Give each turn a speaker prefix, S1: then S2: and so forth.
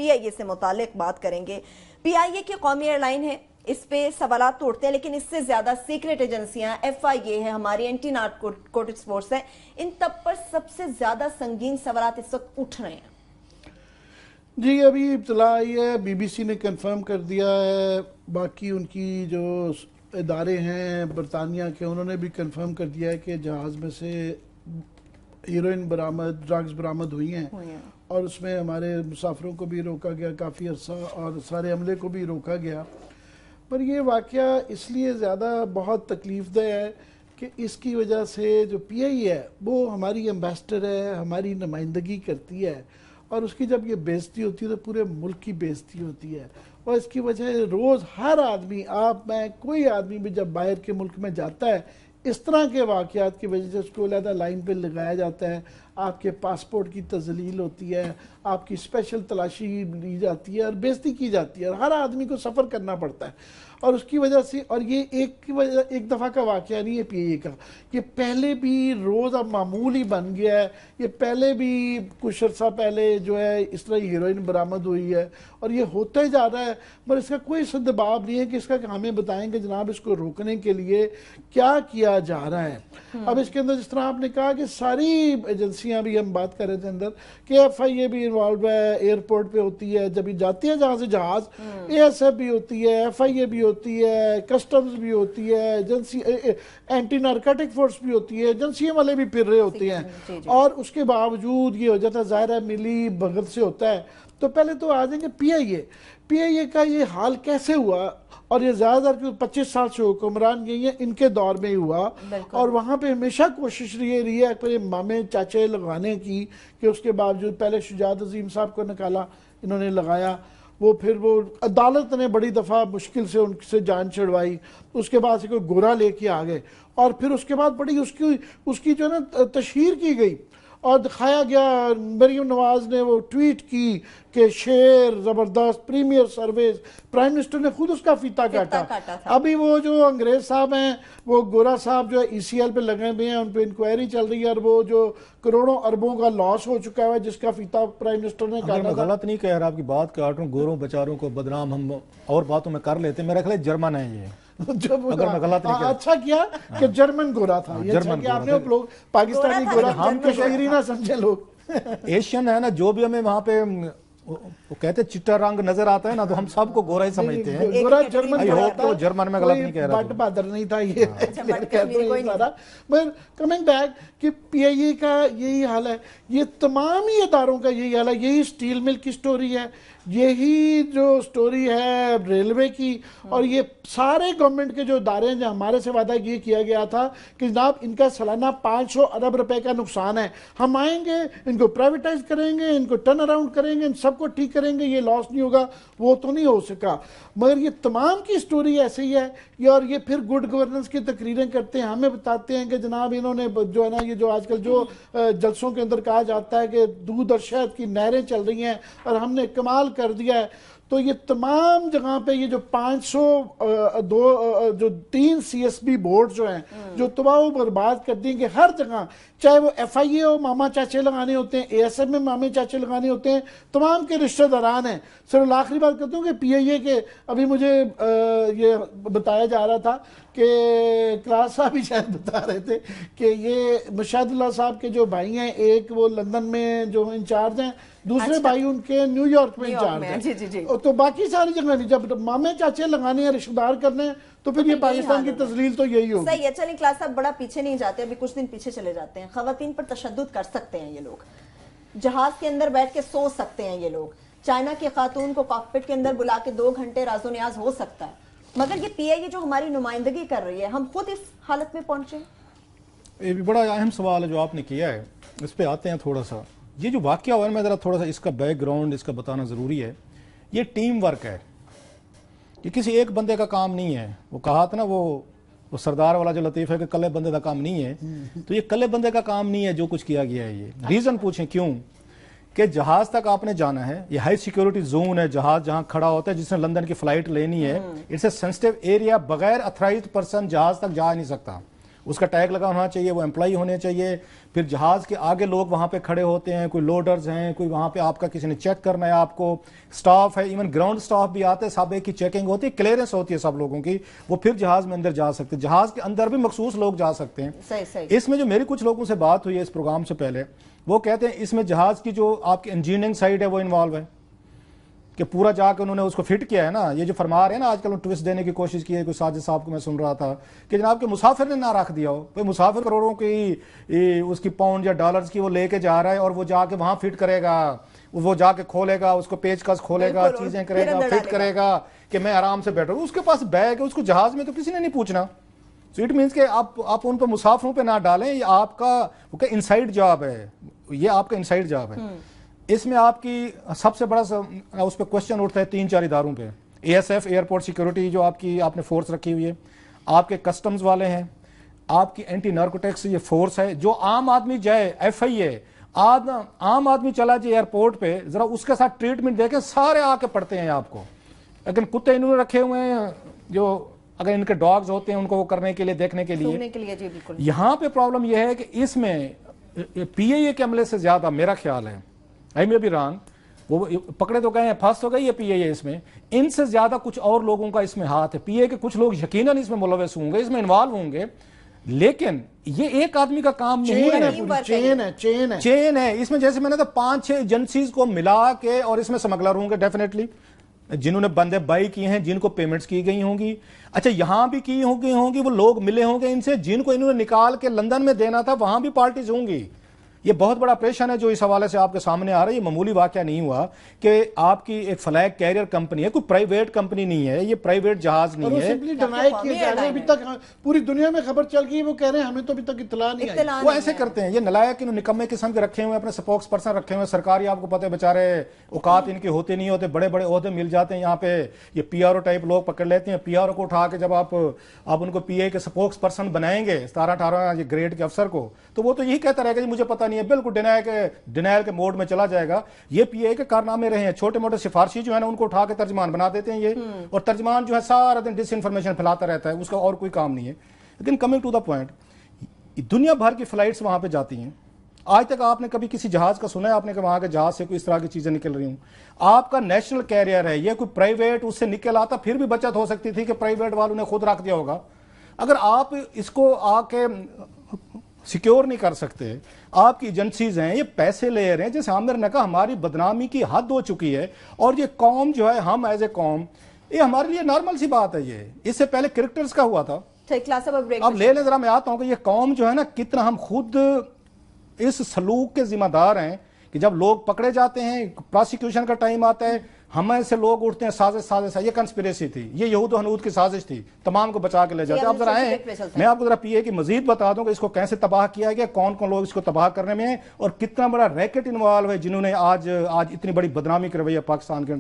S1: PIA से मुतालिक बात करेंगे। PIA की कौमी एयरलाइन है, इस पे सवाल तो उठते हैं, लेकिन इससे ज्यादा सीक्रेट एजेंसियां FIA है, हमारी एंटी नारकोटिक्स फोर्स है, इन तब पर सबसे ज्यादा संगीन सवाल इस वक्त उठ रहे हैं।
S2: जी अभी इत्तला आई है, BBC ने कंफर्म कर दिया है, बाकी उनकी जो इदारे हैं बरतानिया के उन्होंने भी कंफर्म कर दिया है कि जहाज़ में से हीरोइन बरामद, ड्रग्स बरामद हुई हैं और उसमें हमारे मुसाफिरों को भी रोका गया काफ़ी अर्सा और सारे अमले को भी रोका गया। पर ये वाक़या इसलिए ज़्यादा बहुत तकलीफ़देह है कि इसकी वजह से जो PIA है वो हमारी एम्बेसडर है, हमारी नुमाइंदगी करती है और उसकी जब ये बेइज्जती होती है तो पूरे मुल्क की बेइज्जती होती है। और इसकी वजह रोज़ हर आदमी, आप मैं कोई आदमी भी जब बाहर के मुल्क में जाता है इस तरह के वाक़यात की वजह से उसको अलहदा लाइन पे लगाया जाता है, आपके पासपोर्ट की तजलील होती है, आपकी स्पेशल तलाशी ली जाती है और बेइज्जती की जाती है और हर आदमी को सफ़र करना पड़ता है। और उसकी वजह से, और ये एक दफ़ा का वाक़या नहीं है PIA का, ये पहले भी रोज़ अब मामूल ही बन गया है। ये पहले भी कुछ अर्सा पहले जो है इस तरह हीरोइन बरामद हुई है और ये होता ही जा रहा है, पर इसका कोई सदबाब नहीं है कि इसका हमें बताएंगे जनाब इसको रोकने के लिए क्या किया जा रहा है। अब इसके अंदर जिस तरह आपने कहा कि सारी एजेंसियां भी, हम बात कर रहे थे अंदर कि FIA भी इन्वॉल्व है, एयरपोर्ट पे होती है जब जाती है जहाँ से जहाज़, ASF भी होती है, FIA भी होती है, कस्टम्स भी होती है, एजेंसी एंटी नारकोटिक फोर्स भी होती है, एजेंसियों वाले भी फिर रहे होते हैं और उसके बावजूद ये हो जाता है, ज़ाहिर है मिली भगत से होता है। तो पहले तो आ जाएंगे PIA का ये हाल कैसे हुआ, और ये ज़्यादातर 25 साल से हुक्मरान गई हैं, इनके दौर में ही हुआ और वहाँ पे हमेशा कोशिश ये रही है फिर मामे चाचे लगाने की कि उसके बावजूद पहले शुजात अजीम साहब को निकाला, इन्होंने लगाया, वो फिर वो अदालत ने बड़ी दफ़ा मुश्किल से उनसे जान छुड़वाई, उसके बाद से कोई गोरा लेके आ गए और फिर उसके बाद बड़ी उसकी जो है ना तशहीर की गई और दिखाया गया। मरीम नवाज ने वो ट्वीट की कि शेर ज़बरदस्त प्रीमियर सर्विस, प्राइम मिनिस्टर ने खुद उसका फीता काटा। अभी वो जो अंग्रेज साहब हैं, वो गोरा साहब जो है ECL पे लगे हुए हैं, उन पर इंक्वायरी चल रही है और वो जो करोड़ों अरबों का लॉस हो चुका है जिसका फीता प्राइम मिनिस्टर ने काटा।
S3: मैं गलत नहीं कह रहा, आपकी बात काट रहा हूँ, गोरों बेचारों को बदनाम हम और बातों में कर लेते हैं, मेरा ख्याल जर्मन है ये, अगर मैं गलत नहीं कह।
S2: अच्छा किया कि जर्मन गोरा था, जर्मन आपने लोग पाकिस्तानी गोरा, हम कश्मीरी ना समझे लोग,
S3: एशियन है ना, जो भी हमें वहाँ पे वो कहते चिट्टा रंग नजर आता है ना, तो हम सबको गोरा ही समझते हैं।
S2: गोरा जर्मन
S3: तो जर्मन में गलत नहीं कह रहा,
S2: बट बहादुर नहीं था ये, सारा। मगर कमिंग बैक कि PIA का यही हाल है, ये तमाम ही इदारों का यही हाल है। यही स्टील मिल की स्टोरी है, यही जो स्टोरी है रेलवे की, और ये सारे गवर्नमेंट के जो इदारे हैं, जो हमारे से वादा ये किया गया था कि जनाब इनका सालाना 500 अरब रुपए का नुकसान है, हम आएंगे, इनको प्राइवेटाइज करेंगे, इनको टर्न अराउंड करेंगे, इन सबको ठीक करेंगे, ये लॉस नहीं होगा, वो तो नहीं हो सका। मगर ये तमाम की स्टोरी ऐसे ही है। और ये फिर गुड गवर्नेंस की तकरीरें करते हैं, हमें बताते हैं कि जनाब इन्होंने जो है ना, ये जो आजकल जो जलसों के अंदर कहा जाता है कि दूध और शहद की नहरें चल रही हैं और हमने कमाल कर दिया है, तो ये तमाम जगह पे ये जो 502 जो 3 CSB बोर्ड जो हैं, जो तबाह बर्बाद कर देंगे हर जगह, चाहे वो FIA हो, मामा चाचे लगाने होते हैं, ASF में मामे चाचे लगाने होते हैं, तमाम के रिश्तेदारान हैं। सिर्फ आखिरी बात करता हूँ कि PIA के अभी मुझे ये बताया जा रहा था कि क्लास साहब ही शायद बता रहे थे कि ये मुशाहिदुल्लाह साहब के जो भाई हैं, एक वो लंदन में जो इंचार्ज हैं, दूसरे भाई उनके न्यूयॉर्क में इंचार्ज हैं, तो बाकी सारी जगह नहीं। जब मामे चाचे लगाने हैं, रिश्तेदार करने हैं, तो फिर ये पाकिस्तान की तस्लील तो यही होगी।
S1: सही है। चलिए क्लास साहब बड़ा पीछे नहीं जाते, अभी कुछ दिन पीछे चले जाते हैं। खवातीन पर तशद्दुद कर सकते हैं ये लोग, जहाज के अंदर बैठ के सो सकते हैं ये लोग, चाइना की खातून को कॉकपिट के अंदर बुला के 2 घंटे राजो न्याज हो सकता है, मगर ये PIA जो हमारी नुमाइंदगी कर रही है, हम खुद इस हालत में पहुंचे।
S3: ये भी बड़ा अहम सवाल है जो आपने किया है, इस पे आते हैं थोड़ा सा। ये जो वाकया हुआ है, मैं ज़रा थोड़ा सा इसका बैकग्राउंड इसका बताना ज़रूरी है। ये टीम वर्क है, ये किसी एक बंदे का काम नहीं है। वो कहा था ना वो सरदार वाला जो लतीफ़ है कि कल्ले बंदे का काम नहीं है, तो ये कल्ले बंदे का काम नहीं है जो कुछ किया गया है। ये रीज़न पूछें क्यों, कि जहाज़ तक आपने जाना है, ये हाई सिक्योरिटी जोन है, जहाज़ जहाँ खड़ा होता है, जिसने लंदन की फ़्लाइट लेनी है, इट्स ए सेंसिटिव एरिया, बगैर अथराइज्ड पर्सन जहाज़ तक जा नहीं सकता। उसका टैग लगा होना चाहिए, वो एम्प्लॉय होने चाहिए। फिर जहाज के आगे लोग वहां पे खड़े होते हैं, कोई लोडर्स हैं, कोई वहां पे आपका किसी ने चेक करना है आपको, स्टाफ है, इवन ग्राउंड स्टाफ भी आते हैं, सब एक की चेकिंग होती है, क्लियरेंस होती है सब लोगों की, वो फिर जहाज में अंदर जा सकते हैं। जहाज के अंदर भी मखसूस लोग जा सकते हैं।
S1: सही सही।
S3: इसमें जो मेरी कुछ लोगों से बात हुई है इस प्रोग्राम से पहले, वो कहते हैं इसमें जहाज की जो आपकी इंजीनियरिंग साइड है वो इन्वॉल्व है, कि पूरा जाकर उन्होंने उसको फिट किया है ना। ये जो फरमा रहे हैं ना आजकल, ट्विस्ट देने की कोशिश की है, कोई साजिद साहब को मैं सुन रहा था कि जनाब के मुसाफिर ने ना रख दिया हो, भाई मुसाफिर करोड़ों की उसकी पाउंड या डॉलर्स की वो लेके जा रहा है और वो जाके वहां फिट करेगा, वो जाके खोलेगा, उसको पेचकस खोलेगा, चीजें करेगा, फिट करेगा कि मैं आराम से बैठूंगा। उसके पास बैग है, उसको जहाज में तो किसी ने नहीं पूछना। सो इट मीन्स कि आप उन पर मुसाफिरों पे ना डालें, ये आपका इनसाइड जॉब है, ये आपका इनसाइड जॉब है। इसमें आपकी सबसे बड़ा उस पर क्वेश्चन उठता है 3-4 इदारों पे। एएसएफ एयरपोर्ट सिक्योरिटी जो आपने फोर्स रखी हुई है, आपके कस्टम्स वाले हैं, आपकी एंटी नार्कोटिक्स ये फोर्स है। जो आम आदमी जाए, एफआईए आम आदमी चला जाए एयरपोर्ट पे, जरा उसके साथ ट्रीटमेंट देखें, सारे आके पड़ते हैं आपको। लेकिन कुत्ते इन्होंने रखे हुए हैं जो अगर इनके डॉग्स होते हैं उनको वो करने के लिए, देखने के लिए
S1: जी बिल्कुल।
S3: यहां पे प्रॉब्लम यह है कि इसमें पीएए के अमले से ज्यादा, मेरा ख्याल है, आई मे बी रॉन्ग, वो पकड़े तो गए हैं, फंस तो गई है पीएए इसमें, इनसे ज्यादा कुछ और लोगों का इसमें हाथ है। पीएए के कुछ लोग यकीनन इसमें मुलविस होंगे, इसमें इन्वॉल्व होंगे, लेकिन ये एक आदमी का काम नहीं है, चेन है इसमें। जैसे मैंने तो 5-6 एजेंसीज को मिला के, और इसमें स्मगलर होंगे डेफिनेटली, जिन्होंने बंदे बाई किए हैं, जिनको पेमेंट्स की गई होंगी। अच्छा, यहां भी की होंगी, वो लोग मिले होंगे इनसे, जिनको इन्होंने निकाल के लंदन में देना था, वहां भी पार्टीज होंगी। ये बहुत बड़ा ऑपरेशन है जो इस हवाले से आपके सामने आ रहा है। ये मामूली वाकया नहीं हुआ कि आपकी एक फ्लैग कैरियर कंपनी है, कोई प्राइवेट कंपनी नहीं है, ये प्राइवेट जहाज नहीं है।
S2: अभी तक पूरी दुनिया में खबर चल गई, वो कह रहे हैं हमें तो अभी तक इत्तला नहीं आई।
S3: वो ऐसे करते हैं, ये नलायक निकम्मे किस्म के रखे हुए, अपने स्पोक्स पर्सन रखे हुए सरकारी, आपको पता है बेचारे औकात इनके होते नहीं होते, बड़े बड़े ओहदे मिल जाते हैं। यहाँ पे ये पीआरओ टाइप लोग पकड़ लेते हैं, पीआरओ को उठा के जब आप उनको पीए के स्पोक्स पर्सन बनाएंगे 17-18 ग्रेड के अफसर को, तो वो तो यही कहता रहेगा जी मुझे पता नहीं है, बिल्कुल डिनायल के मोड में चला जाएगा। ये पीए के कारनामे रहे हैं, छोटे मोटे सिफारशी जो है ना उनको उठा के तर्जमान बना देते हैं ये, और तर्जमान जो है सारा दिन डिसइंफॉर्मेशन फैलाता रहता है, उसका और कोई काम नहीं है। लेकिन कमिंग टू द पॉइंट, दुनिया भर की फ्लाइट्स वहां पे जाती हैं। आज तक आपने कभी किसी जहाज का सुना है आपने कि वहां के जहाज से कोई इस तरह की चीजें निकल रही हूं? आपका नेशनल कैरियर है, ये कोई प्राइवेट उससे निकल आता फिर भी बचत हो सकती थी कि प्राइवेट वालों ने खुद रख दिया होगा। अगर आप इसको आके सिक्योर नहीं कर सकते, आपकी एजेंसीज हैं, ये पैसे ले रहे हैं, जैसे आमिर ने कहा हमारी बदनामी की हद हो चुकी है। और ये कौम जो है, हम एज ए कौम, ये हमारे लिए नॉर्मल सी बात है। ये इससे पहले क्रिकेटर्स का हुआ था। अब ले लें जरा, मैं आता हूं कि ये कौम जो है ना, कितना हम खुद इस सलूक के जिम्मेदार हैं कि जब लोग पकड़े जाते हैं, प्रोसिक्यूशन का टाइम आता है, हमें से लोग उठते हैं साजिश, ये कंस्पिरेसी थी, ये यहूद और हनूद की साजिश थी, तमाम को बचा के ले जाते। आप जरा आए, मैं आपको जरा पीए की मजीद बता दूं कि इसको कैसे तबाह किया गया, कौन कौन लोग इसको तबाह करने में हैं, और कितना बड़ा रैकेट इन्वॉल्व है, जिन्होंने आज इतनी बड़ी बदनामी करवाई है पाकिस्तान के।